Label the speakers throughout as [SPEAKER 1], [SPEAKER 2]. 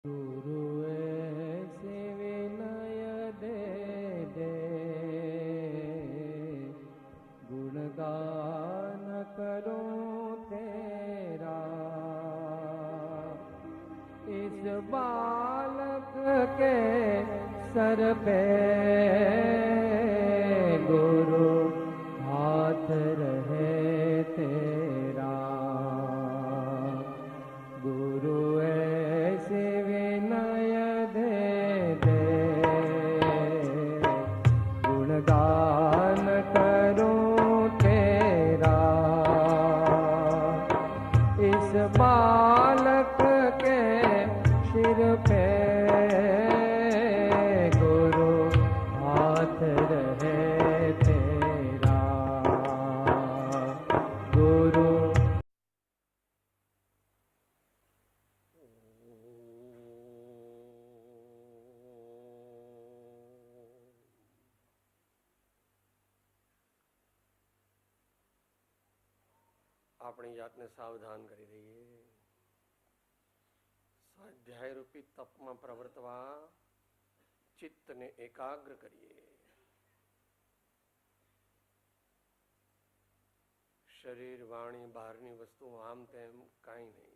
[SPEAKER 1] गुरु ऐसे विनय दे दे, गुणगान करूं तेरा। इस बालक के सर पे गुरु हाथ रहे तेरा। गुरु ऐसे विनय दे दे, गुणगान करूं तेरा। इस बालक के सिर पे गुरु हाथ रहे तेरा। गुरु
[SPEAKER 2] આપણી જાતને સાવધાન કરી દઈએ. સ્વાધ્યાય રૂપી તપમાં પ્રવર્તવા ચિત્તને એકાગ્ર કરીએ. શરીર, વાણી, બહારની વસ્તુ આમ તેમ કાંઈ નહીં.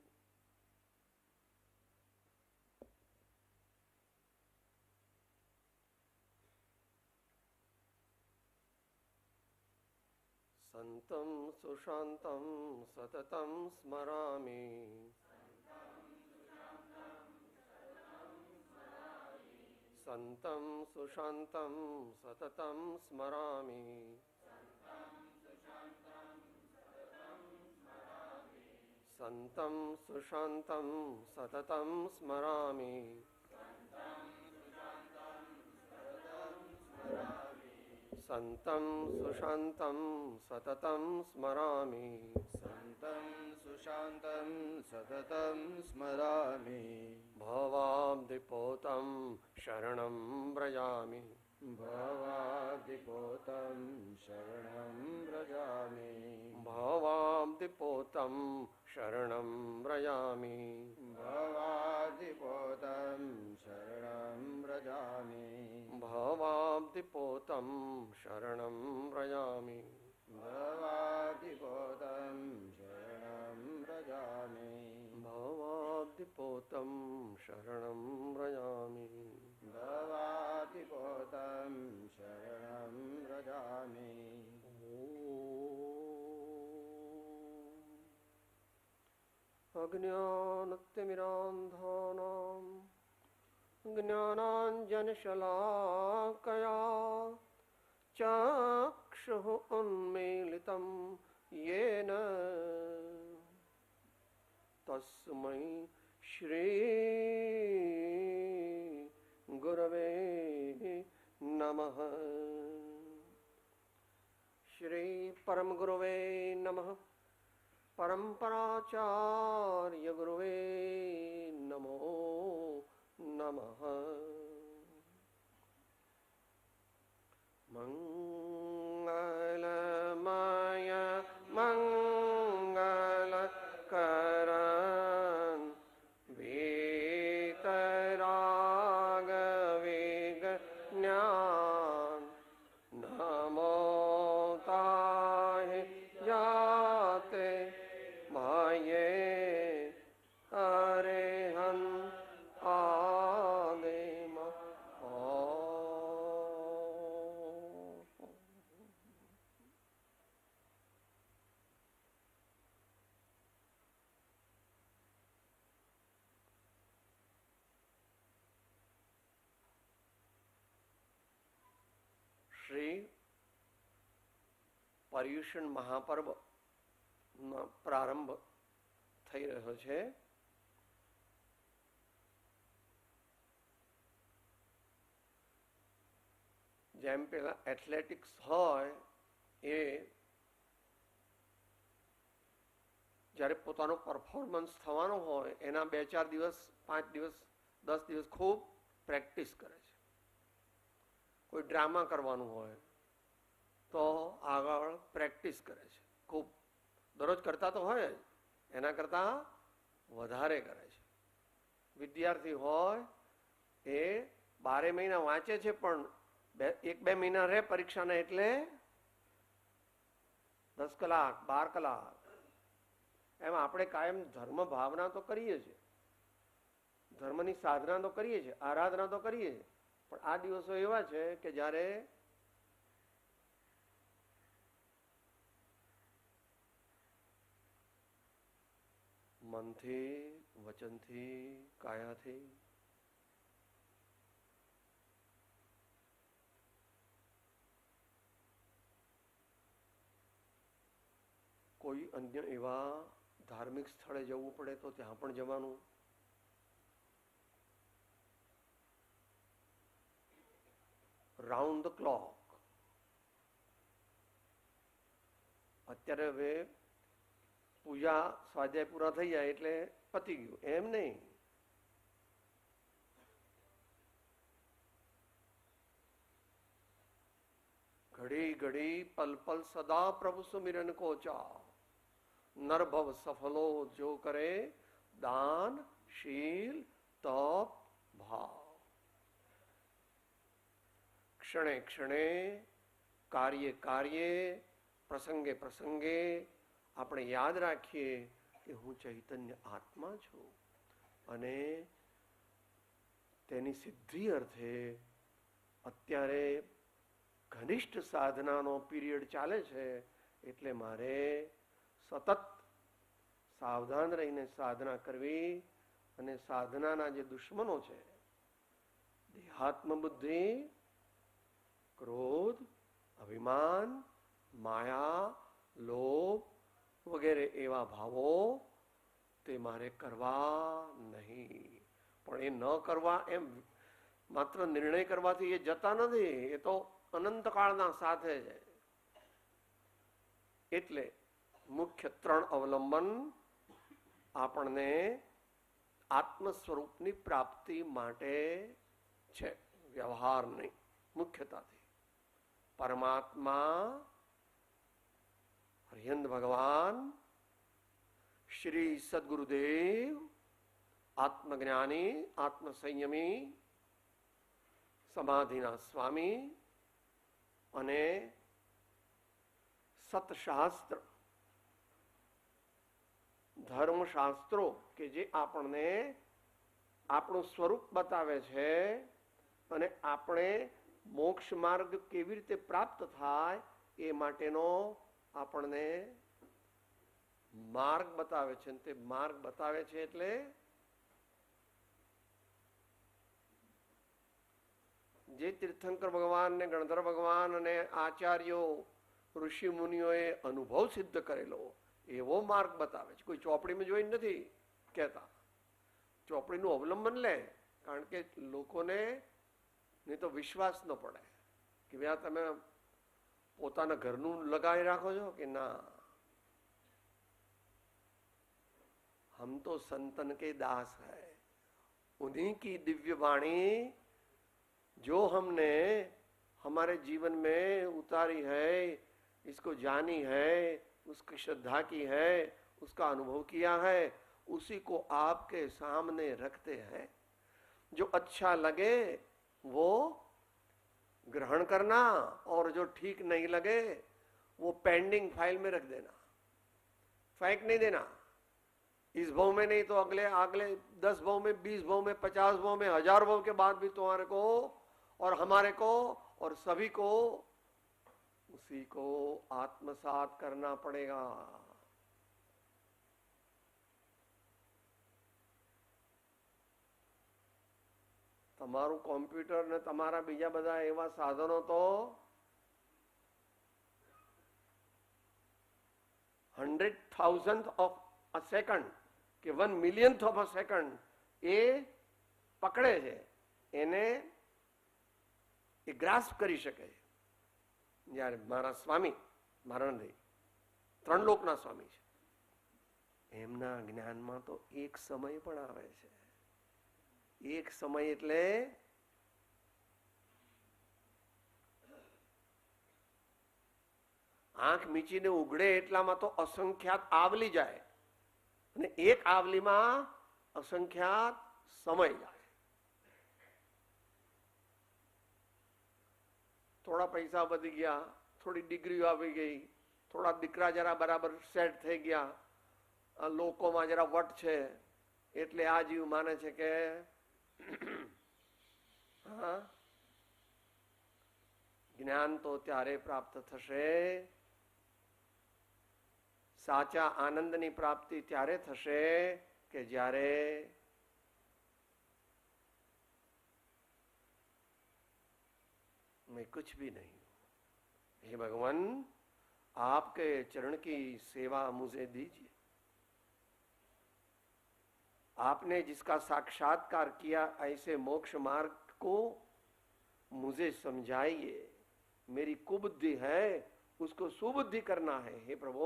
[SPEAKER 2] સંતમ સુશાંતમ સતતમ સ્મરામિ. સંતમ સુશાંતમ સતતમ સ્મરામિ. સંતમ સુશાંતમ સતતમ સ્મરામિ. સંતમ સુશાંતમ સતતમ સ્મરામિ.
[SPEAKER 3] સંતં સુશાંતં સતતં સ્મરામિ.
[SPEAKER 2] ભવાબ્ધિપોતમ શરણં વ્રજામિ.
[SPEAKER 3] ભવાબ્ધિપોतं શરણં વ્રજામિ.
[SPEAKER 2] ભવાબ્ધિપોતમ શરણં વ્રજામિ.
[SPEAKER 3] ભવાબ્ધિપોतं શરણં વ્રજામિ.
[SPEAKER 2] ભવાબ્ધિપોતમ શરણં વ્રજામિ.
[SPEAKER 3] ભવાબ્ધિપોतं શરણં વ્રજામિ.
[SPEAKER 2] ભવાબ્ધિપોતમ શરણં વ્રજામિ.
[SPEAKER 3] ભવાબ્ધિપોतं શરણં વ્રજામિ.
[SPEAKER 2] અજ્ઞાનતિમિરાંધાનાં જ્ઞાનાંજનશલાકયા ચક્ષુઃ ઉન્મીલિतं येन તસ્मै શ્રી ગુરવે નમઃ. શ્રી પરમ ગુરવે નમઃ. परंपराचार्य गुरुवे नमो नमः. मंगलमय मंगलकरण वीतराग विज्ञान नमो ताहि जाते माये अरेहन आदिम. શ્રી પર્યુષણ મહાપર્વ પ્રારંભ થઈ રહ્યો છે. જેમ પેલા એથ્લેટિક્સ હોય એ જ્યારે પોતાનો પરફોર્મન્સ થવાનો હોય એના 2-4 દિવસ 5 દિવસ 10 દિવસ ખૂબ પ્રેક્ટિસ કરે છે. કોઈ ડ્રામા કરવાનું હોય તો આગળ પ્રેક્ટિસ કરે છે ખૂબ. દરરોજ કરતા તો હોય જ, એના કરતા વધારે કરે છે. વિદ્યાર્થી હોય એ 12 મહિના વાંચે છે, પણ 1-2 મહિના રહે પરીક્ષાને એટલે 10 કલાક 12 કલાક. એમ આપણે કાયમ ધર્મ ભાવના તો કરીએ છીએ, ધર્મની સાધના તો કરીએ છીએ, આરાધના તો કરીએ છીએ, પણ આ દિવસો એવા છે કે જ્યારે મનથી, વચનથી, કાયાથી કોઈ અન્ય એવા ધાર્મિક સ્થળે જવું પડે તો ત્યાં પણ જવાનું. Round the clock. અત્યારે હવે પૂજા સ્વાધ્યાય પૂરા થઈ જાય એટલે પતી ગયું, એમ નહીં. ઘડી ઘડી પલ પલ સદા પ્રભુ સુમિરન કો ચાવ, નરભવ સફલો જો કરે દાન શીલ તપ ભાવ. ક્ષણે ક્ષણે, કાર્ય કાર્યે, પ્રસંગે પ્રસંગે આપણે યાદ રાખીએ કે હું ચૈતન્ય આત્મા છું અને તેની સિદ્ધિ અર્થે અત્યારે ઘનિષ્ઠ સાધનાનો પીરિયડ ચાલે છે, એટલે મારે સતત સાવધાન રહીને સાધના કરવી. અને સાધનાના જે દુશ્મનો છે, દેહાત્મ બુદ્ધિ, ક્રોધ, અભિમાન, માયા, લોભ વગેરે એવા ભાવો તે મારે કરવા નહીં. પણ એ ન કરવા એમ માત્ર નિર્ણય કરવાથી એ જતા નથી, એ તો અનંતકાળના સાથે છે. એટલે મુખ્ય 3 અવલંબન આપણને આત્મ સ્વરૂપની પ્રાપ્તિ માટે છે, વ્યવહાર નહીં. મુખ્યતાથી પરમાત્મા, હરિહંદ ભગવાન, શ્રી સદગુરુદેવ, આત્મજ્ઞાની, આત્મસંયમી, સમાધિના સ્વામી અને સતશાસ્ત્ર, ધર્મશાસ્ત્રો કે જે આપણને આપણું સ્વરૂપ બતાવે છે અને આપણે મોક્ષ માર્ગ કેવી રીતે પ્રાપ્ત થાય એ માટેનો આપણને માર્ગ બતાવે છે. તે માર્ગ બતાવે છે એટલે જે તીર્થંકર ભગવાન ને ગણધર ભગવાન અને આચાર્યો ઋષિ મુનિઓએ અનુભવ સિદ્ધ કરેલો એવો માર્ગ બતાવે છે. કોઈ ચોપડીમાં જોઈ નથી કહેતા, ચોપડીનું અવલંબન લે, કારણ કે લોકોને નહીં તો વિશ્વાસ ન પડે કે ભાઈ તમે પોતાના ઘરનું લગાવી રાખો છો કે ના. હમ તો સંતન કે દાસ હૈ, उन्हीं की दिव्य वाणी जो हमने हमारे जीवन में उतारी है, इसको जानी है, उसकी श्रद्धा की है, उसका अनुभव किया है, उसी को आपके सामने रखते हैं. जो अच्छा लगे वो ग्रहण करना और जो ठीक नहीं लगे वो पेंडिंग फाइल में रख देना, फेंक नहीं देना. इस भाव में नहीं तो अगले 10 भाव में, 20 भाव में, 50 भाव में, 1000 भाव के बाद भी तुम्हारे को और हमारे को और सभी को उसी को आत्मसात करना पड़ेगा. તમારું કોમ્પ્યુટર ને તમારા બીજા બધા એવા સાધનો તો 100,000th of a second કે 1 millionth of a second એ પકડે છે, એને એ ગ્રાસ્પ કરી શકે. જ્યારે મારા સ્વામી, મારા નથી, 3 લોકના સ્વામી છે, એમના જ્ઞાનમાં તો એક સમય પણ આવે છે. એક સમય એટલે આંખ મીચીને ઉઘડે એટલામાં તો અસંખ્યાત આવલી જાય, અને એક આવલીમાં અસંખ્યાત સમય જાય. થોડા પૈસા વધી ગયા, થોડી ડિગ્રીઓ આવી ગઈ, થોડા દીકરા જરા બરાબર સેટ થઈ ગયા, લોકોમાં જરા વટ છે, એટલે આ જીવ માને છે કે હા, જ્ઞાન તો ત્યારે પ્રાપ્ત થશે, સાચા આનંદની પ્રાપ્તિ ત્યારે થશે કે જ્યારે मैं कुछ भी नहीं हूं, हे भगवान आपके चरण की सेवा मुझे दीजिए. आपने जिसका साक्षात्कार किया ऐसे मोक्ष मार्ग को मुझे समझाइए. मेरी कुबुद्धि है, उसको सुबुद्धि करना है. हे प्रभु,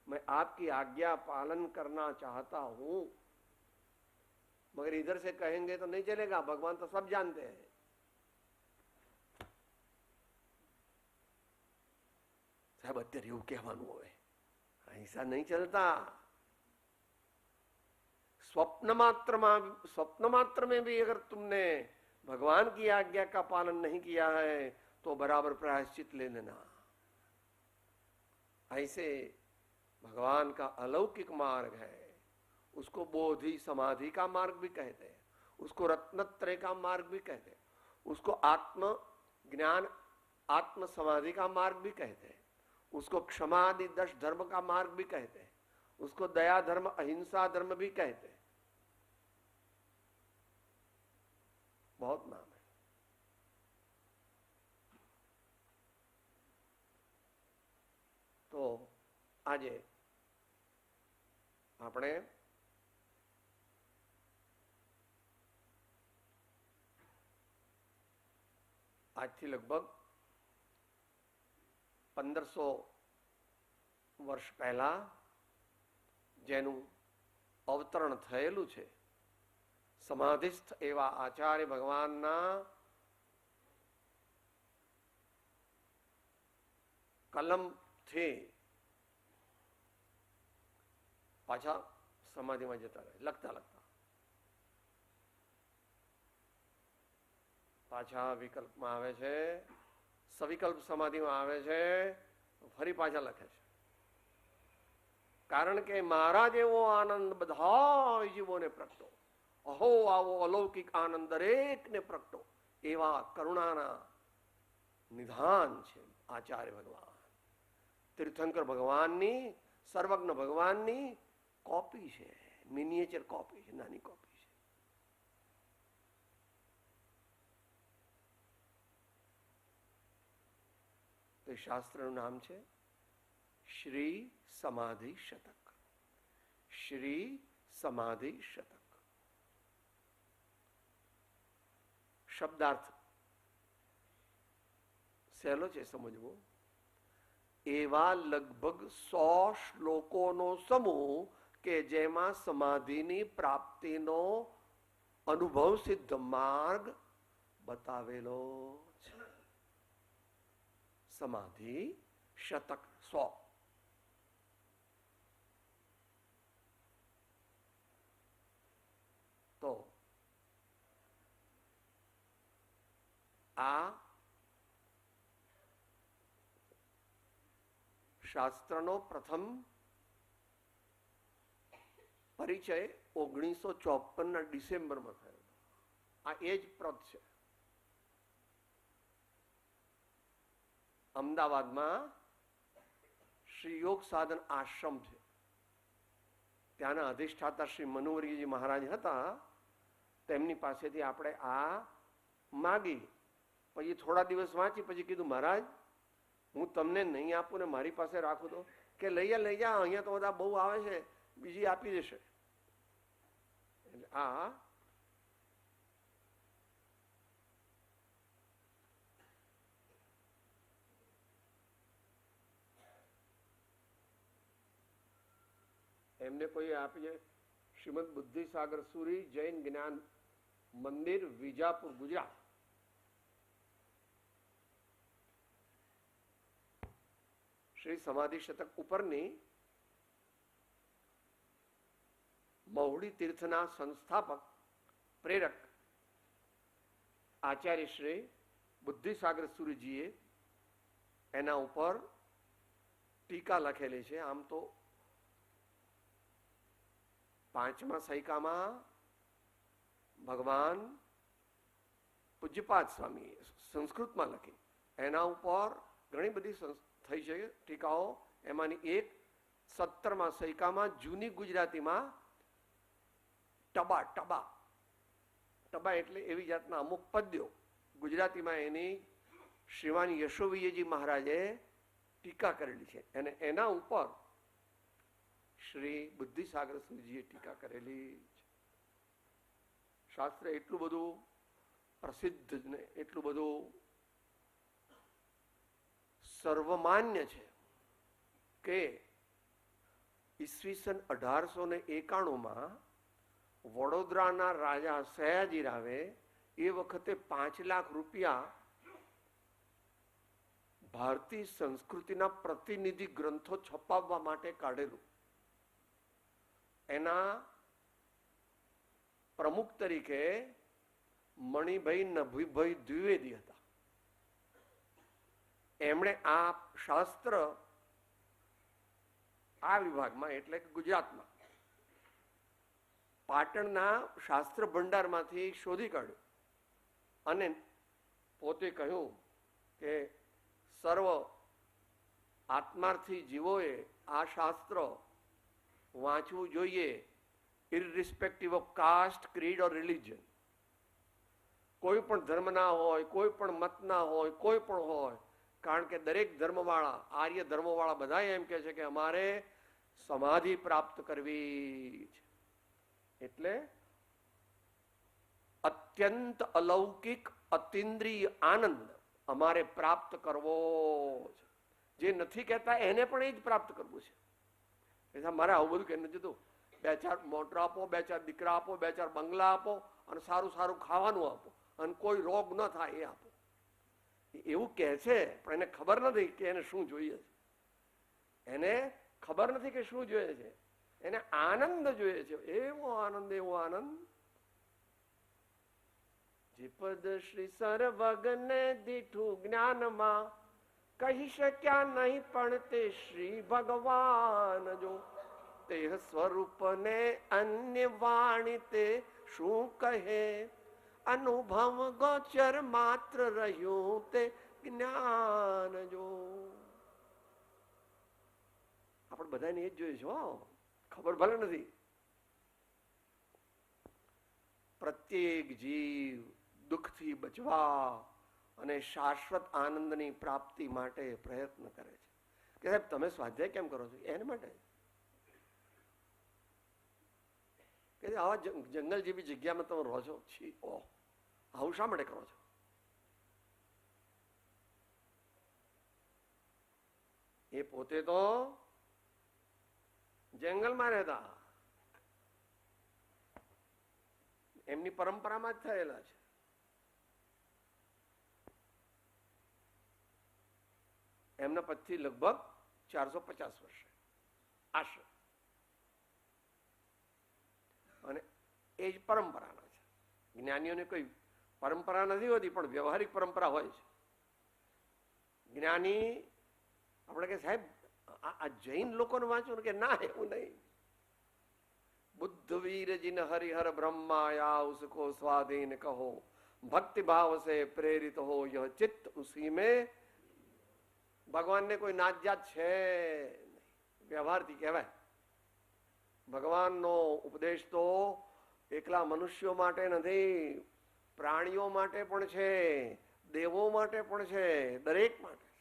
[SPEAKER 2] मैं आपकी आज्ञा पालन करना चाहता हूं. मगर इधर से कहेंगे तो नहीं चलेगा, भगवान तो सब जानते हैं. साहब અત્યારે એવું કહેવાનું હોય, ऐसा नहीं चलता. स्वप्न मात्र में भी अगर तुमने भगवान की आज्ञा का पालन नहीं किया है तो बराबर प्रायश्चित ले लेना. ऐसे भगवान का अलौकिक मार्ग है, उसको बोधि समाधि का मार्ग भी कहते हैं, उसको रत्नत्रय का मार्ग भी कहते हैं, उसको आत्म ज्ञान आत्म समाधि का मार्ग भी कहते हैं, उसको क्षमा आदि 10 धर्म का मार्ग भी कहते हैं, उसको दया धर्म अहिंसा धर्म भी कहते हैं. बहुत नाम है. તો આજે આપણે આજથી લગભગ 1500 વર્ષ પહેલા જેનું અવતરણ થયેલું છે, સમાધિસ્થ એવા આચાર્ય ભગવાનના કલમથી પાછા સમાધિમાં જતા રહે, લખતા લખતા પાછા વિકલ્પમાં આવે છે, સવિકલ્પ સમાધિમાં આવે છે, ફરી પાછા લખે છે. કારણ કે મારા જેવો આનંદ બધા જીવોને પ્રગટો, અહો આવો અલૌકિક આનંદ દરેકને પ્રગટો, એવા કરુણાના નિધાન છે આચાર્ય ભગવાન. તીર્થંકર ભગવાનની, સર્વજ્ઞ ભગવાનની કોપી છે, મિનિએચર કોપી છે, નાની કોપી છે. તો શાસ્ત્રનું નામ છે શ્રી સમાધિ શતક. શ્રી સમાધિ શતક. શબ્દાર્થ સહેલો છે સમજવો. એવા લગભગ 100 શ્લોકોનો સમૂહ કે જેમાં સમાધિની પ્રાપ્તિનો અનુભવ સિદ્ધ માર્ગ બતાવેલો છે. સમાધિ શતક 100. તો આ શાસ્ત્રનો પ્રથમ પરિચય 1954 ડિસેમ્બરમાં થયો. આ એ જ પ્રત છે. અમદાવાદમાં શ્રી યોગ સાધન આશ્રમ છે, ત્યાંના અધિષ્ઠાતા શ્રી મનુવરીજી મહારાજ હતા. તેમની પાસેથી આપણે આ માગી, પછી થોડા દિવસ વાંચી, પછી કીધું મહારાજ હું તમને નહીં આપું ને મારી પાસે રાખું તો કે લઈ જા, અહીંયા તો બધા બહુ આવે છે, બીજી આપી દેશે. એટલે આ એમને કોઈ આપીએ. શ્રીમદ બુદ્ધિસાગર સુરી જૈન જ્ઞાન મંદિર, વિજાપુર, ગુજરાત. શ્રી સમાધિ શતક ઉપરની મહુડી તીર્થના સંસ્થાપક પ્રેરક આચાર્ય શ્રી બુદ્ધિસાગર સૂર્યજીએ એના ઉપર ટીકા લખેલી છે. આમ તો 5મા સૈકામાં ભગવાન પૂજ્યપાદ સ્વામી સંસ્કૃતમાં લખી, એના ઉપર ઘણી બધી થઈ છે ટીકાઓ. એમાંની એક 17મા સૈકામાં જૂની ગુજરાતીમાં ટબા ટબા ટબા એટલે એવી જાતના અમુક પદ્યો ગુજરાતીમાં એની શ્રીમાન યશોવિયજી મહારાજે ટીકા કરેલી છે. અને એના ઉપર શ્રી બુદ્ધિસાગર સૂર્યજીએ ટીકા કરેલી છે. શાસ્ત્ર એટલું બધું પ્રસિદ્ધ ને એટલું બધું સર્વમાન્ય છે કે ઈસવીસન 1891માં વડોદરાના રાજા સયાજી રાવે એ વખતે 5 લાખ રૂપિયા ભારતીય સંસ્કૃતિના પ્રતિનિધિ ગ્રંથો છપાવવા માટે કાઢેલું. એના પ્રમુખ તરીકે મણિભાઈ નભીભાઈ દ્વિવેદી હતા. એમણે આ શાસ્ત્ર આ વિભાગમાં એટલે કે ગુજરાતમાં પાટણના શાસ્ત્ર ભંડારમાંથી શોધી કાઢ્યું અને પોતે કહ્યું કે સર્વ આત્માર્થી જીવોએ આ શાસ્ત્ર વાંચવું જોઈએ, irrespective of cast, creed or religion. કોઈ પણ ધર્મના હોય, કોઈ પણ મતના હોય, કોઈ પણ હોય, કારણ કે દરેક ધર્મવાળા, આર્ય ધર્મવાળા બધા એમ કહે છે કે અમારે સમાધિ પ્રાપ્ત કરવી છે. એટલે અત્યંત અલૌકિક અતિન્દ્રિય આનંદ અમારે પ્રાપ્ત કરવો છે. જે નથી કહેતા એને પણ એ જ પ્રાપ્ત કરવું છે. મારે આવું બધું કે નથી, 2-4 મોટર આપો, 2-4 દીકરા આપો, 2-4 બંગલા આપો અને સારું સારું ખાવાનું આપો અને કોઈ રોગ ન થાય એ આપો. એવું કહે છે પણ એને ખબર નથી કે એને શું જોઈએ છે. એને ખબર નથી કે શું જોઈએ છે. એને આનંદ જોઈએ છે. એવો આનંદ, એવો આનંદ. જે પદ શ્રી સર્વજ્ઞને દીઠું જ્ઞાનમાં કહી શક્યા નહીં પણ તે શ્રી ભગવાન જો તે સ્વરૂપને અન્ય વાણી તે શું કહે અનુભવ ગોચર માત્ર રહ્યું તે જ્ઞાન જો. આપણે બધાને એ જ જોઈએ છે, ખબર ભલે નથી. પ્રત્યેક જીવ દુઃખથી બચવા અને શાશ્વત આનંદની પ્રાપ્તિ માટે પ્રયત્ન કરે છે. કે સાહેબ તમે સ્વાધ્યાય કેમ કરો છો? એને માટે કે આવા જંગલ જેવી જગ્યામાં તમે રહો છો. આવું શા માટે કરો છો? એ પોતે તો જંગલમાં રહેતા, એમની પરંપરામાં જ થયેલા છે. એમના પછી લગભગ 450 વર્ષે આશરે. અને એ જ પરંપરાના છે. જ્ઞાનીઓને કોઈ પરંપરા નથી હોતી પણ વ્યવહારિક પરંપરા હોય છે. જ્ઞાની આપણે કે સાહેબ આ જૈન લોકોને વાંચવું કે ના, એવું નહીં. બુદ્ધ વીર જીન હરિહર બ્રહ્માયા ઉસકો સ્વાધીન કહો ભક્તિ ભાવ સે પ્રેરિત હો યહ ચિત્ત ઉસી में. ભગવાનને કોઈ નાત જાત છે નહીં, વ્યવહારથી કહેવાય. ભગવાનનો ઉપદેશ તો એકલા મનુષ્યો માટે નથી, પ્રાણીઓ માટે પણ છે, દેવો માટે પણ છે, દરેક માટે છે.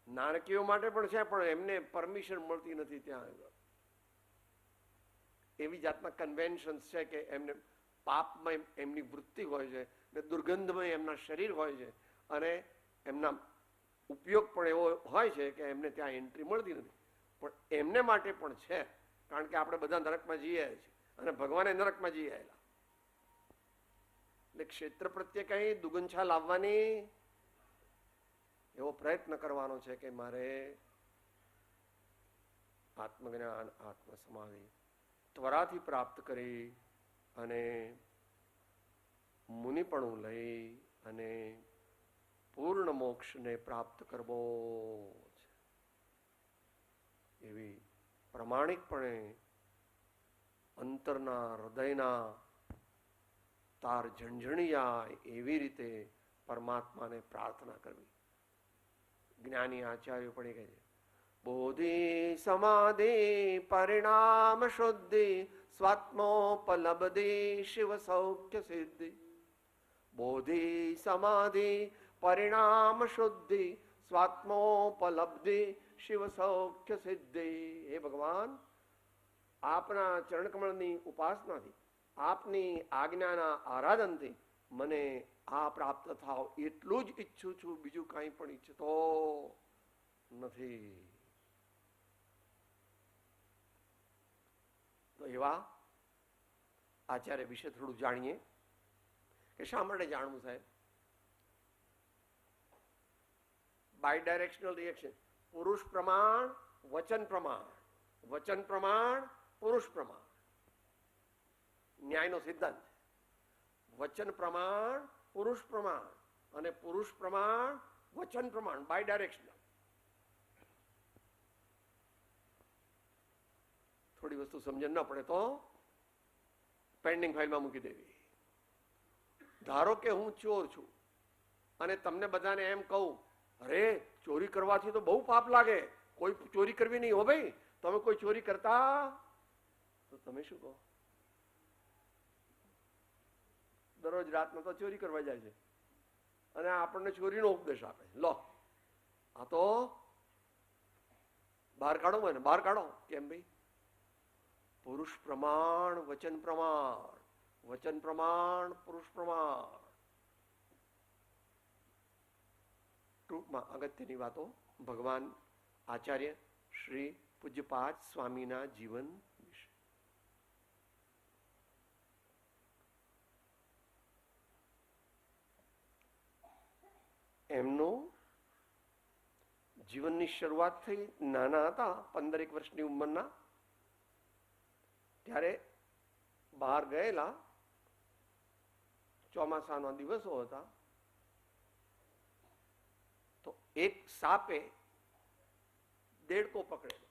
[SPEAKER 2] નારકીઓ માટે પણ છે પણ એમને પરમિશન મળતી નથી ત્યાં આગળ. એવી જાતના કન્વેન્શન્સ છે કે એમને પાપમાં એમની વૃત્તિ હોય છે ને દુર્ગંધમય એમના શરીર હોય છે અને એમના ઉપયોગ પણ એવો હોય છે કે એમને ત્યાં એન્ટ્રી મળતી નથી. પણ એમને માટે પણ છે, કારણ કે આપણે બધા નરકમાં જઈ આવ્યા છીએ અને ભગવાને નરકમાં જઈ આવેલા. એટલે ક્ષેત્ર પ્રત્યે કઈ દુગંછા લાવવાની એવો પ્રયત્ન કરવાનો છે કે મારે આત્મજ્ઞાન આત્મ સમાધિ ત્વરાથી પ્રાપ્ત કરી અને મુનિપણું લઈ અને પૂર્ણ મોક્ષને પ્રાપ્ત કરવો છે એવી પ્રમાણિકપણે અંતરના હૃદયના તાર ઝંઝણિયા એવી રીતે પરમાત્માને પ્રાર્થના કરવી. જ્ઞાની આચાર્ય પણ કહે છે બોધિ સમાધિ પરિણામ શુદ્ધિ સ્વાત્મોપલબ્ધિ શિવ સૌખ્ય સિદ્ધિ. બોધિ સમાધિ પરિણામ શુદ્ધિ સ્વાત્મોપલબ્ધિ શિવ સૌખ્ય સિદ્ધિ. હે ભગવાન, આપના ચરણકમળની ઉપાસનાથી, આપની આજ્ઞાના આરાધનથી મને આ પ્રાપ્ત થાવ એટલું જ ઈચ્છું છું, બીજું કંઈ પણ ઈચ્છતો નથી. તો એવા આચાર્ય વિશે થોડું જાણીએ કે શા માટે જાણવું સાહેબ? બાય ડાયરેક્શનલ રિએક્શન, પુરુષ પ્રમાણ વચન પ્રમાણ, વચન પ્રમાણ પુરુષ પ્રમાણ, ન્યાયનો સિદ્ધાંત. વચન પ્રમાણ પુરુષ પ્રમાણ અને પુરુષ પ્રમાણ વચન પ્રમાણ, બાય ડાયરેક્શનલ. થોડી વસ્તુ સમજણ ન પડે તો પેન્ડિંગ ફાઇલમાં મૂકી દેવી. ધારો કે હું ચોર છું અને તમને બધાને એમ કહું, અરે ચોરી કરવાથી તો બહુ પાપ લાગે, કોઈ ચોરી કરવી નહીં હો ભાઈ, તમે કોઈ ચોરી કરતા, તો તમે શું કહો? દરરોજ રાતના તો ચોરી કરવા જાય છે અને આપણને ચોરીનો ઉપદેશ આપે. લો, આ તો બહાર કાઢો મને, બહાર કાઢો. કેમ ભાઈ? પુરુષ પ્રમાણ વચન પ્રમાણ, વચન પ્રમાણ પુરુષ પ્રમાણ. ટૂંકમાં અગત્યની વાતો ભગવાન આચાર્ય શ્રી પૂજ્યપાદ સ્વામીના જીવન વિશે. એમનું જીવનની શરૂઆત થઈ નાના હતા, 15 વર્ષની ઉંમરના, ત્યારે બહાર ગયેલા. ચોમાસાના દિવસો હતા તો એક સાપે દેડકો પકડેલો,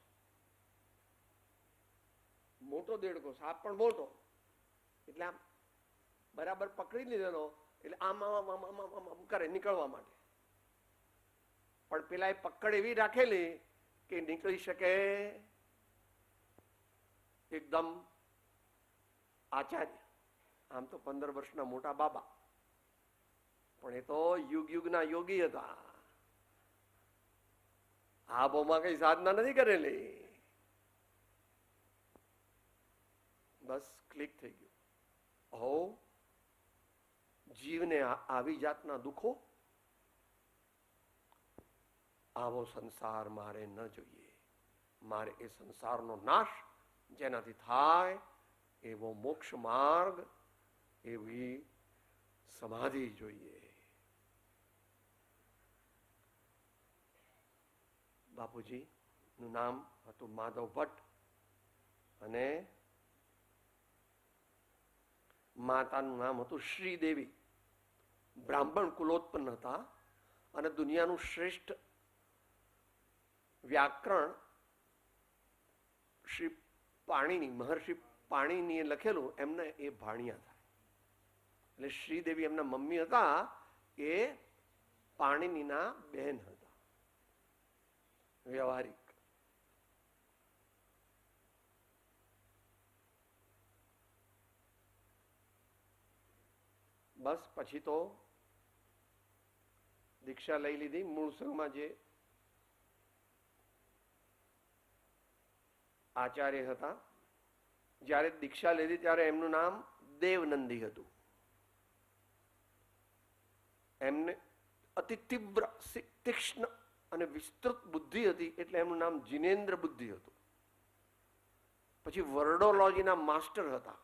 [SPEAKER 2] મોટો દેડકો, સાપ પણ મોટો, એટલે આમ બરાબર પકડી લીધેલો, એટલે આમ કરે નીકળવા માટે. પણ પેલા એ પકડ એવી રાખેલી કે નીકળી શકે એકદમ. આચાર્ય આમ તો 15 વર્ષના મોટા બાબા, પણ એ તો યુગ યુગના યોગી હતા. આબોમાં કઈ સાધના નથી કરેલી, બસ ક્લિક થઈ ગયું. હો, જીવને આવી જાતના દુઃખો, આવો સંસાર મારે ન જોઈએ. મારે એ સંસારનો નાશ જેનાથી થાય એવો મોક્ષ માર્ગ, એવી સમાધિ જોઈએ. બાપુજી નું નામ હતું માધવ ભટ્ટ અને માતાનું નામ હતું શ્રીદેવી. બ્રાહ્મણ કુલોત્પન્ન હતા અને દુનિયાનું શ્રેષ્ઠ વ્યાકરણ શ્રી પાણીની, મહર્ષિ પાણીની લખેલું, એમને એ ભાણિયા થાય. એટલે શ્રીદેવી એમના મમ્મી હતા, એ પાણીનીના બહેન હતા. વ્યવહારિક. બસ પછી તો દીક્ષા લઈ લીધી. મૂળ સંઘમાં જે આચાર્ય હતા, જ્યારે દીક્ષા લીધી ત્યારે એમનું નામ દેવનંદી હતું. એમને અતિ તીવ્ર, તીક્ષ્ણ અને વિસ્તૃત બુદ્ધિ હતી, એટલે એમનું નામ જિનેન્દ્ર બુદ્ધિ હતું. પછી વર્ડોલોજીના માસ્ટર હતા,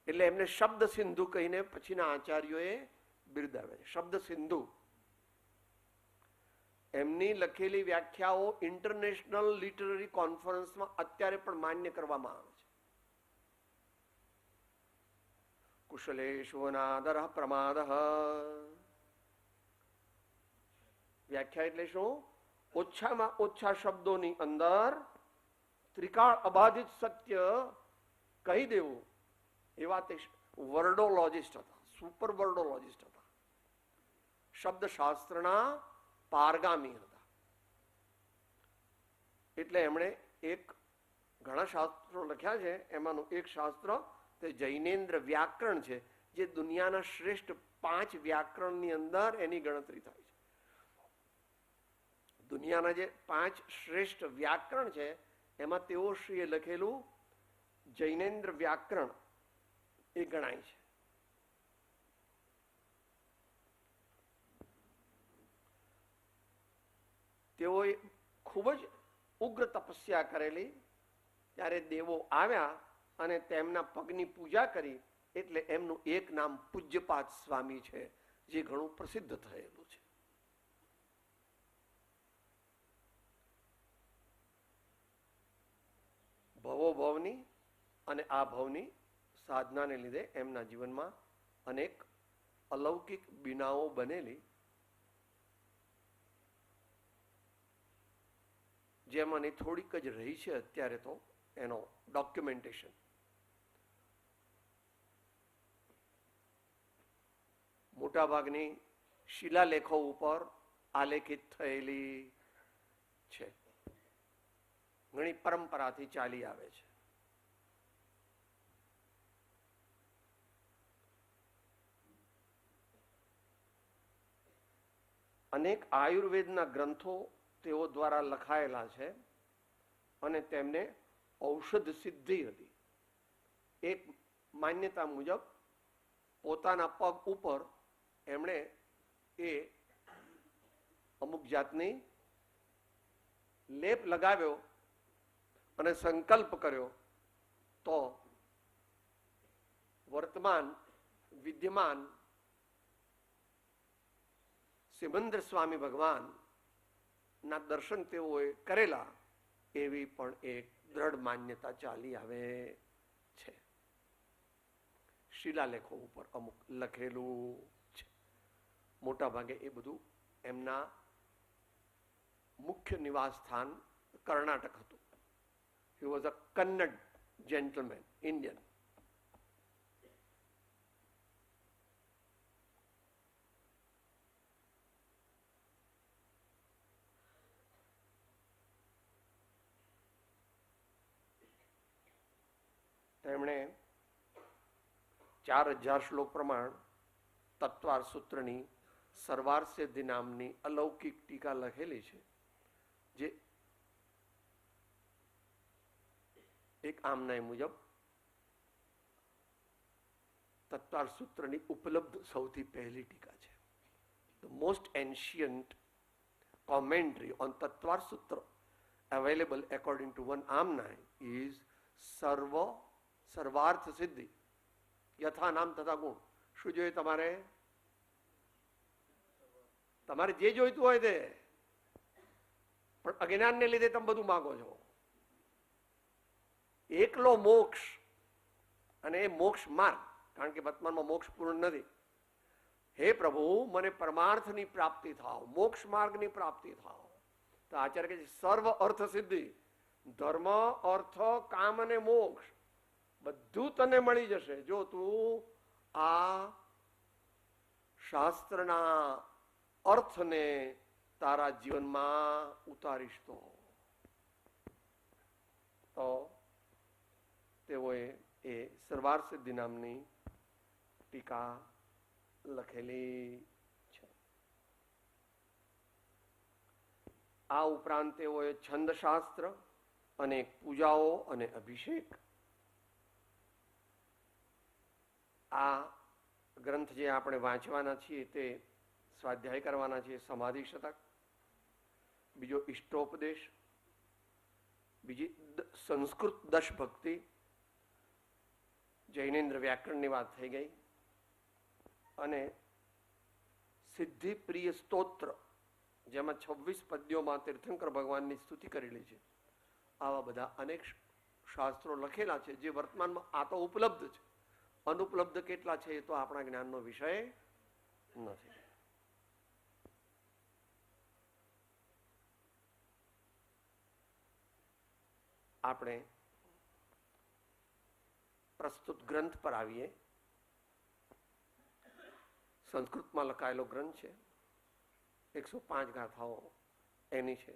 [SPEAKER 2] એટલે એમને શબ્દ સિંધુ કહીને પછીના આચાર્યોએ બિરદાવ્યા છે. શબ્દ સિંધુ. એમની લખેલી વ્યાખ્યાઓ ઇન્ટરનેશનલ લિટરરી કોન્ફરન્સમાં અત્યારે પણ માન્ય કરવામાં આવે છે. કુશલેષુ અનાદર પ્રમાદ. વ્યાખ્યા એટલે શું? ઓછામાં ઓછા શબ્દોની અંદર ત્રિકાળ અબાધિત સત્ય કહી દેવું એવા તે વર્ડોલોજિસ્ટ હતા, સુપર વર્ડોલોજિસ્ટ હતા, શબ્દશાસ્ત્રના પારગામી હતા. એટલે એમણે ઘણા શાસ્ત્રો લખ્યા છે. એમાંનું એક શાસ્ત્ર તે જૈનેન્દ્ર વ્યાકરણ છે, જે દુનિયાના શ્રેષ્ઠ 5 વ્યાકરણની અંદર એની ગણતરી થાય છે. દુનિયાના જે 5 શ્રેષ્ઠ વ્યાકરણ છે એમાં તેઓ શ્રીએ લખેલું જૈનેન્દ્ર વ્યાકરણ એ ગણાય છે. તેઓએ ખૂબ જ ઉગ્ર તપસ્યા કરેલી. ત્યારે દેવો આવ્યા અને તેમના પગની પૂજા કરી, એટલે એમનું એક નામ પૂજ્યપાદ સ્વામી છે, જે ઘણું પ્રસિદ્ધ થયેલું છે. ભવો ભવની અને આ ભવની સાધનાને લીધે એમના જીવનમાં અનેક અલૌકિક બીનાઓ બનેલી, જેમાંની થોડીક જ રહી છે અત્યારે તો એનો ડોક્યુમેન્ટેશન. મોટાભાગની શિલાલેખો ઉપર આલેખિત થયેલી છે, ઘણી પરંપરાથી ચાલી આવે છે. અનેક આયુર્વેદના ગ્રંથો તેઓ દ્વારા લખાયેલા છે અને તેમને ઔષધ સિદ્ધિ હતી. એક માન્યતા મુજબ પોતાના પગ ઉપર એમણે એ અમુક જાતની લેપ લગાવ્યો અને સંકલ્પ કર્યો તો વર્તમાન વિદ્યમાન સિમંદર સ્વામી ભગવાન ના દર્શન તેઓએ કરેલા, એવી પણ એક દ્રઢ માન્યતા ચાલી આવે છે. શિલાલેખો ઉપર અમુક લખેલું છે. મોટા ભાગે એ બધું એમના મુખ્ય નિવાસ સ્થાન કર્ણાટક હતું. He was a Kannada gentleman, Indian. તેમણે 4000 શ્લોક પ્રમાણ તત્વાર સૂત્રની સરવાર સિદ્ધિ નામની અલૌકિક ટીકા લખેલી છે, જે એક આમનાય મુજબ તત્વાર સૂત્રની ઉપલબ્ધ સૌથી પહેલી ટીકા છે. The most ancient commentary on તત્વાર સૂત્ર available according to one આમનાય is સર્વાર્થ સિદ્ધિ યથા નામ તથા ગુણ. શું જોઈએ તમારે? તમારે જે જોઈતું હોય તે, પણ અજ્ઞાનને લીધે તમે બધું માંગો છો. એકલો મોક્ષ, અને એ મોક્ષ માર્ગ, કારણ કે વર્તમાનમાં મોક્ષ પૂર્ણ નથી. હે પ્રભુ, મને પરમાર્થની પ્રાપ્તિ થાવ, મોક્ષ માર્ગની પ્રાપ્તિ થાવ. તો આચાર્ય કહે છે સર્વ અર્થ સિદ્ધિ, ધર્મ, અર્થ, કામ અને મોક્ષ બધું તને મળી જશે જો તું આ શાસ્ત્રના અર્થને તારા જીવનમાં ઉતારીશ. તો તેઓએ એ સર્વાર સિદ્ધિ નામની ટીકા લખેલી છે. આ ઉપરાંત તેઓએ છંદશાસ્ત્ર, અનેક પૂજાઓ અને અભિષેક, આ ગ્રંથ જે આપણે વાંચવાના છીએ તે સ્વાધ્યાય કરવાના છીએ, સમાધિ શતક, બીજો ઇષ્ટોપદેશ, બીજી સંસ્કૃત દશ ભક્તિ, જૈનેન્દ્ર વ્યાકરણની વાત થઈ ગઈ, અને સિદ્ધિ પ્રિય સ્તોત્ર જેમાં 26 પદ્યોમાં તીર્થંકર ભગવાનની સ્તુતિ કરેલી છે. આવા બધા અનેક શાસ્ત્રો લખેલા છે જે વર્તમાનમાં આ તો ઉપલબ્ધ છે. અનુપલબ્ધ કેટલા છે એ તો આપણા જ્ઞાનનો વિષય નથી. આપણે પ્રસ્તુત ગ્રંથ પર આવીએ. સંસ્કૃતમાં લખાયેલો ગ્રંથ છે, 105 ગાથાઓ એની છે.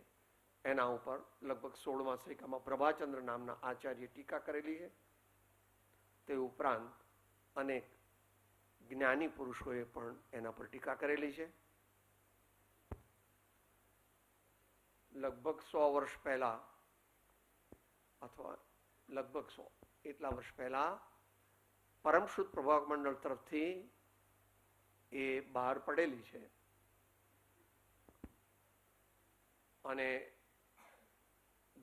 [SPEAKER 2] એના ઉપર લગભગ 16મા સૈકામાં પ્રભાચંદ્ર નામના આચાર્ય ટીકા કરેલી છે. તે ઉપરાંત અનેક જ્ઞાની પુરુષોએ પણ એના પર ટીકા કરેલી છે. લગભગ 100 વર્ષ પહેલા અથવા લગભગ 100 એટલા વર્ષ પહેલા પરમશુદ્ધ પ્રભાવક મંડળ તરફથી એ બહાર પડેલી છે. અને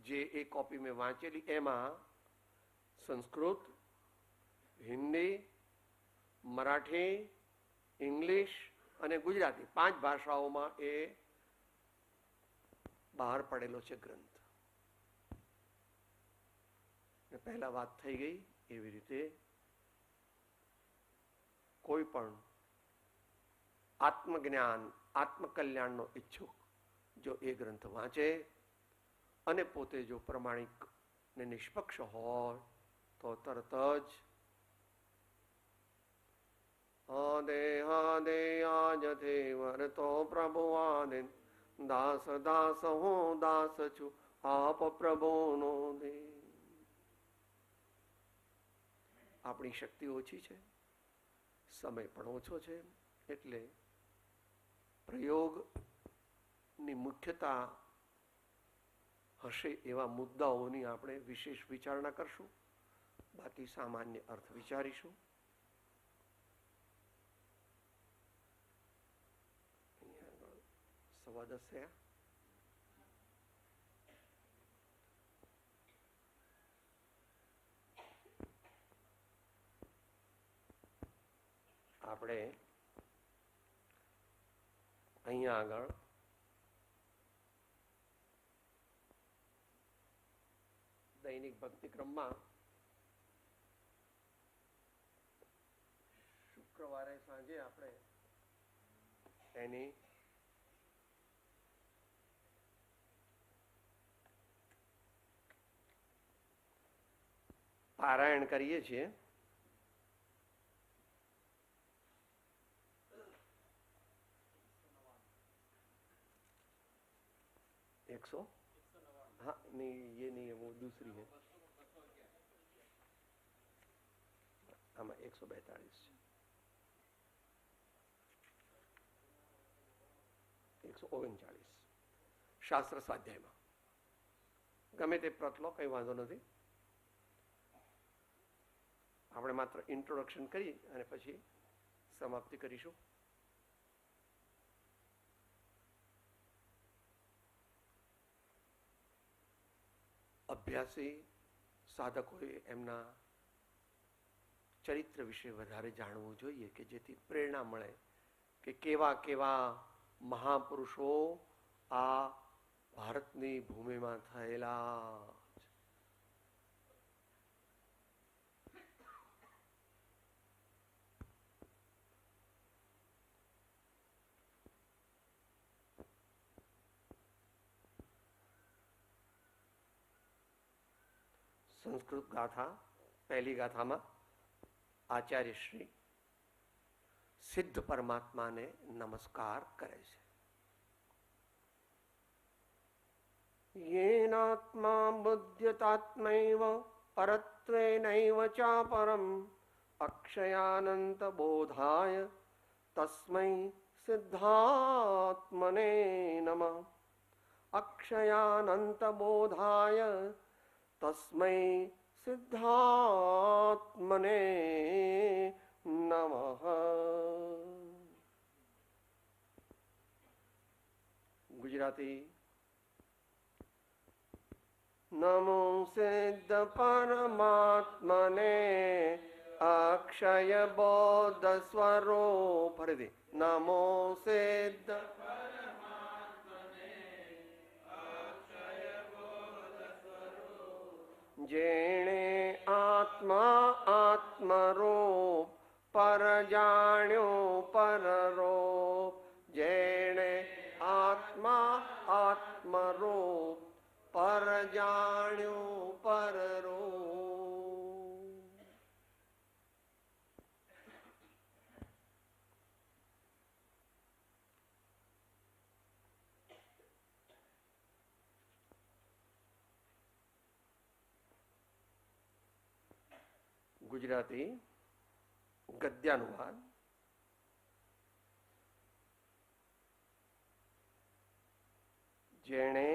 [SPEAKER 2] જે એ કોપી મેં વાંચેલી એમાં સંસ્કૃત, હિન્દી, મરાઠી, ઇંગ્લિશ અને ગુજરાતી 5 ભાષાઓમાં એ બહાર પડેલો છે ગ્રંથ. પહેલા વાત થઈ ગઈ એવી રીતે કોઈ પણ આત્મજ્ઞાન, આત્મકલ્યાણનો ઈચ્છુક જો એ ગ્રંથ વાંચે અને પોતે જો પ્રમાણિક ને નિષ્પક્ષ હોય તો તરત જ આદે આદે આજથે વરતો પ્રભુ આદે દાસ દાસ હું દાસ છું આપ પ્રભુનો દે. આપણી શક્તિ ઓછી છે, સમય પણ ઓછો છે, એટલે પ્રયોગની મુખ્યતા હશે એવા મુદ્દાઓની આપણે વિશેષ વિચારણા કરશું. બાકી સામાન્ય અર્થ વિચારીશું. સવા 10 થયા. આપણે અહીંયા આગળ દૈનિક ભક્તિ ક્રમમાં શુક્રવારે સાંજે આપણે એની પારાયણ કરીએ છીએ. हाँ नहीं ये नहीं है, वो दूसरी है. आमा 142 139 શાસ્ત્ર સ્વાધ્યાયમાં ગમે તે પ્રત લો, કઈ વાંધો નથી. આપણે માત્ર ઇન્ટ્રોડક્શન કરી અને પછી સમાપ્તિ કરીશું. અભ્યાસી સાધકોએ એમના ચરિત્ર વિશે વધારે જાણવું જોઈએ કે જેથી પ્રેરણા મળે કે કેવા કેવા મહાપુરુષો આ ભારતની ભૂમિમાં થયેલા. સંસ્કૃત ગાથા, પહેલી ગાથામાં આચાર્ય શ્રી સિદ્ધ પરમાત્માને નમસ્કાર કરે છે. યેનાત્મા બુદ્ધ્યતાત્મૈવ પરત્વેનૈવ ચાપરમ અક્ષયાનંત બોધાય તસ્મૈ સિદ્ધાત્મને નમઃ. અક્ષયાનંત બોધાય તસ્મૈ સિદ્ધાત્મને નમઃ. ગુજરાતી. નમો સિદ્ધ પરમાત્મને અક્ષય બોધ સ્વરૂપ. ફરીથી નમો સિદ્ધ પરમાત્મને જેણે આત્મા આત્મરૂપ પર જાણ્યો પરરૂપ, જેણે આત્મા આત્મરૂપ પર જાણ્યો પરરૂપ. ગુજરાતી ગદ્યાનુવાદ. જેણે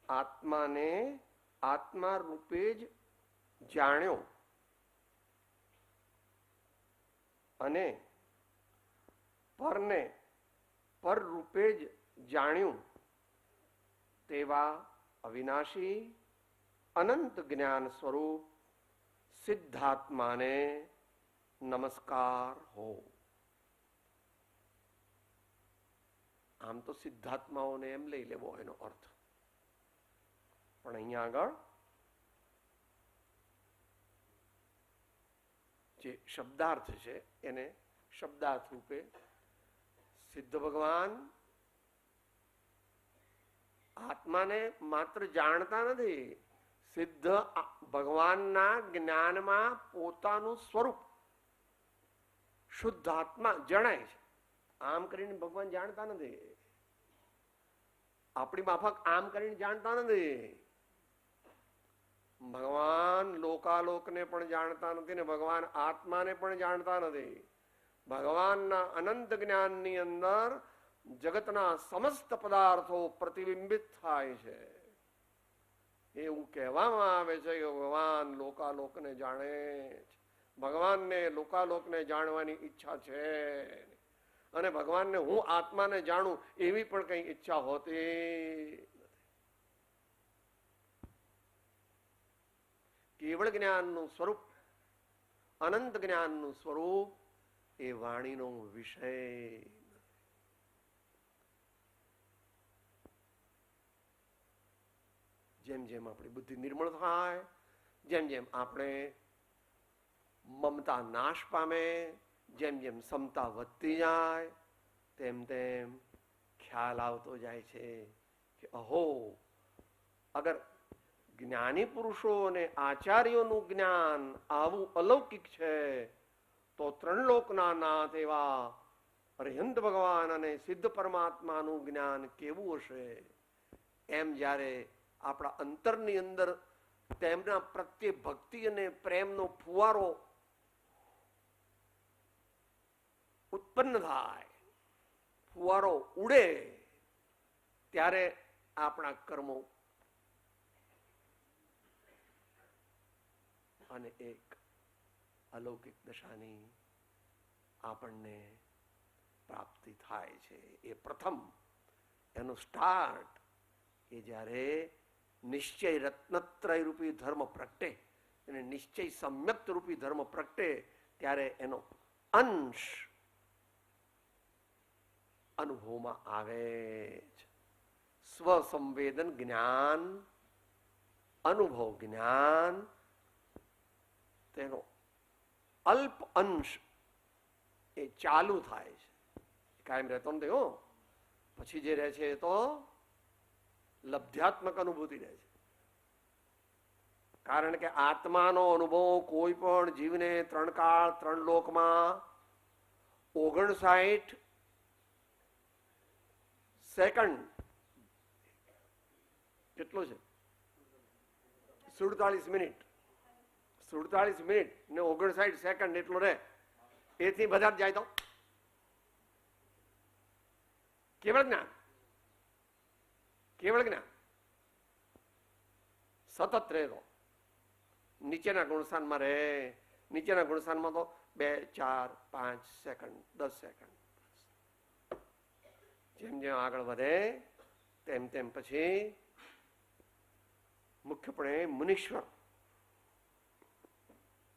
[SPEAKER 2] આત્માને આત્મા રૂપે જ જાણ્યો અને પરને પર રૂપે જ જાણ્યું તેવા અવિનાશી અનંત જ્ઞાન સ્વરૂપ સિદ્ધાત્માને નમસ્કાર હો. આમ તો સિદ્ધાત્માઓને એમ લઈ લેવો એનો અર્થ, પણ અહીંયા આગળ જે શબ્દાર્થ છે એને શબ્દાર્થ રૂપે સિદ્ધ ભગવાન આત્માને માત્ર જાણતા નથી, સિદ્ધ ભગવાનના જ્ઞાનમાં પોતાનું સ્વરૂપ શુદ્ધ આત્મા જણાય છે. આમ કરીને ભગવાન જાણતા નથી, આપણી માફક આમ કરીને જાણતા નથી. ભગવાન લોકાલોકને પણ જાણતા નથી ને ભગવાન આત્માને પણ જાણતા નથી. ભગવાનના અનંત જ્ઞાનની અંદર જગતના સમસ્ત પદાર્થો પ્રતિબિંબિત થાય છે. એવું કહેવામાં આવે છે કે ભગવાન લોકાલોકને જાણે છે. ભગવાનને લોકાલોકને જાણવાની ઈચ્છા છે અને ભગવાનને હું આત્માને જાણું એવી પણ કઈ ઈચ્છા હોતી. કેવળ જ્ઞાનનું સ્વરૂપ, અનંત જ્ઞાનનું સ્વરૂપ એ વાણીનો વિષય. જેમ જેમ આપણી બુદ્ધિ નિર્મળ થાય, જેમ જેમ આપણે મમતા નાશ પામે, જેમ જેમ સમતા વધતી જાય, તેમ તેમ ખ્યાલ આવતો જાય છે કે અહો, અગર જ્ઞાની પુરુષો અને આચાર્યોનું જ્ઞાન આવું અલૌકિક છે તો ત્રણ લોકના નાથ એવા અરિહંત ભગવાન અને સિદ્ધ પરમાત્માનું જ્ઞાન કેવું હશે. એમ જ્યારે આપણા અંતરની અંદર તેમના પ્રત્યે ભક્તિ અને પ્રેમનો ફુવારો ઉત્પન્ન થાય, ફુવારો ઉડે, ત્યારે આપણા કર્મો અને એક અલૌકિક દશાની આપણને પ્રાપ્તિ થાય છે. એ પ્રથમ એનું સ્ટાર્ટ એ જ્યારે નિશ્ચય રત્નત્રય રૂપી ધર્મ પ્રગટે અને નિશ્ચય સમ્યક્ત રૂપી ધર્મ પ્રગટે ત્યારે એનો અંશ અનુભવમાં આવે છે. સ્વસંવેદન જ્ઞાન, અનુભવ જ્ઞાન, તેનો અલ્પ અંશ એ ચાલુ થાય છે. કાયમ રહેતો નથી હો. પછી જે રહે છે એ તો લબ્ધ્યાત્મક અનુભૂતિ રહે છે. કારણ કે આત્માનો અનુભવ કોઈ પણ જીવને ત્રણ કાળ ત્રણ લોકમાં 59 સેકન્ડ કેટલો છે? 47 મિનિટ 47 મિનિટ ને 59 સેકન્ડ એટલો રહે. એથી બધા જ જાય તો કેવળ જ્ઞાન, કેવળ જ્ઞાન સતત રહેલો. નીચેના ગુણસ્થાનમાં રહે, નીચેના ગુણસ્થાનમાં તો 2, 4, 5 સેકન્ડ 10 સેકન્ડ. જેમ જેમ આગળ વધે તેમ તેમ પછી મુખ્યપણે મુનીશ્વર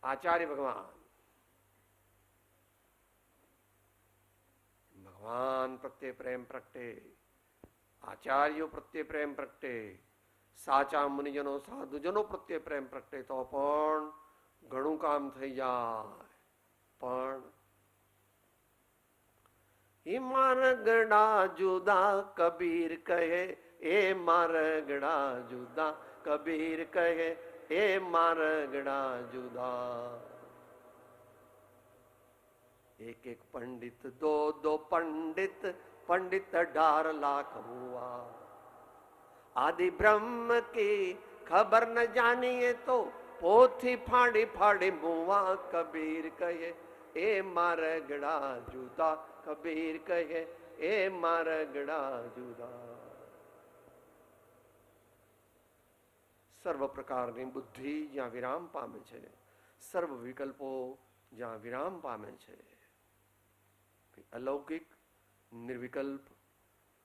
[SPEAKER 2] આચાર્ય ભગવાન, ભગવાન પ્રત્યે પ્રેમ પ્રગટે, આચાર્યો પ્રત્યે પ્રેમ પ્રગટે, સાચા મુનિજનો સાધુજનો પ્રત્યે પ્રેમ પ્રગટે તો પણ ઘણું કામ થઈ જાય. પણ એ મારગડા જુદા કબીર કહે, એ મારગડા જુદા કબીર કહે, એ મારગડા જુદા. એક એક पंडित दो दो पंडित, पंडित 18 लाख हुआ. आदि ब्रह्म की खबर न जानिए तो पोथी फाड़ी फाड़ी मुआ. कबीर कहे ए मारगड़ा जुदा, कबीर कहे ए मारगड़ा जुदा. સર્વ પ્રકારની બુદ્ધિ જ્યાં વિરામ પામે છે, સર્વ વિકલ્પો જ્યાં વિરામ પામે છે, અલૌકિક નિર્વિકલ્પ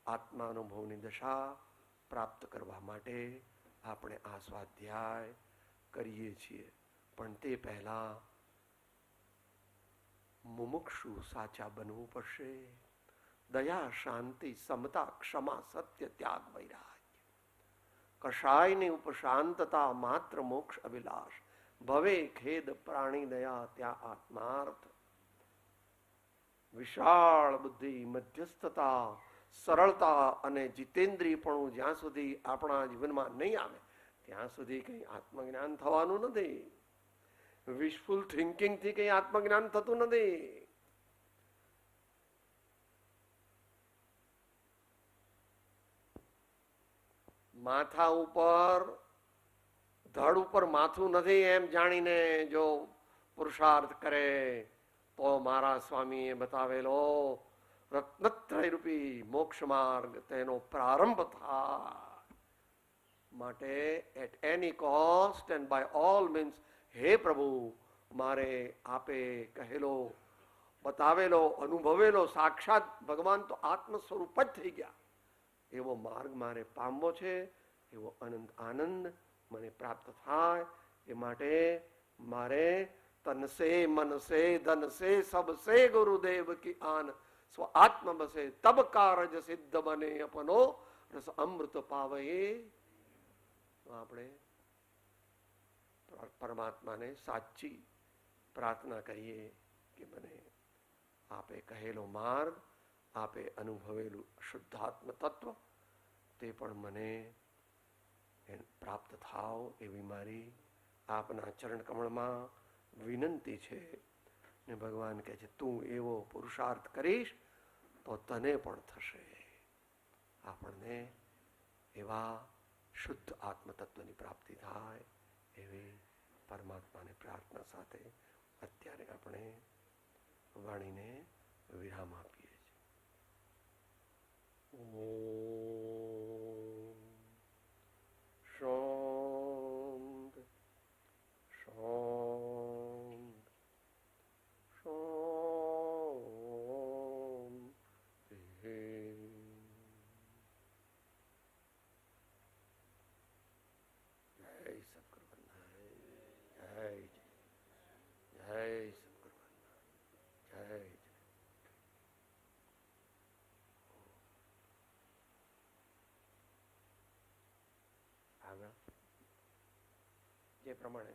[SPEAKER 2] આત્માનુભવની દશા પ્રાપ્ત કરવા માટે આપણે આ સ્વાધ્યાય કરીએ છીએ. પણ તે પહેલા મુમુક્ષુ સાચા બનવું પડશે. દયા, શાંતિ, સમતા, ક્ષમા, સત્ય, ત્યાગ, વૈરાગ્ય, કશાયની ઉપશાંતતા, માત્ર મોક્ષ અભિલાષ, ભવે ખેદ પ્રાણી દયા, ત્યાં આત્માર્થ. વિશાળ બુદ્ધિ, મધ્યસ્થતા, સરળતા અને જીતેન્દ્રિયપણું જ્યાં સુધી આપણા જીવનમાં નહીં આવે ત્યાં સુધી કઈ આત્મજ્ઞાન થવાનું નથી. વિશફુલ થિંકિંગ થી કઈ આત્મજ્ઞાન થતું નથી. માથા ઉપર, ધડ ઉપર માથું નથી એમ જાણીને જો પુરુષાર્થ કરે તો મારા સ્વામીએ બતાવેલો રત્નત્રય રૂપી મોક્ષ માર્ગ તેનો પ્રારંભ થાય. માટે at any cost and by all means, હે પ્રભુ, મારે આપે કહેલો, બતાવેલો, અનુભવેલો સાક્ષાત ભગવાન તો આત્મ સ્વરૂપ જ થઈ ગયા એવો માર્ગ મારે પામવો છે. એવો અનંત આનંદ મને પ્રાપ્ત થાય એ માટે મારે તન સે મન સે ધન સે સબ સે ગુરુદેવ કી આન સ્વ આત્મ બસે તબ કારજ સિદ્ધ બને અપનો રસ અમૃત પાવયે. આપણે પરમાત્માને સાચી પ્રાર્થના કરીએ કે મને આપે કહેલો માર્ગ, આપે અનુભવેલું શુદ્ધાત્મ તત્વ તે પણ મને પ્રાપ્ત થાવ એવી મારી આપના ચરણ કમળમાં વિનંતી છે. ને ભગવાન કહે છે તું એવો પુરુષાર્થ કરીશ તો તને પણ થશે. આપણને એવા શુદ્ધ આત્મતત્વની પ્રાપ્તિ થાય એવી પરમાત્માને પ્રાર્થના સાથે અત્યારે આપણે વાણીને વિરામ આપીએ છીએ. શાંત શાંત શાંત. જય સદગુરુ વંદન, જય જય સદગુરુ વંદન, જય જય. આગળ જે પ્રમાણે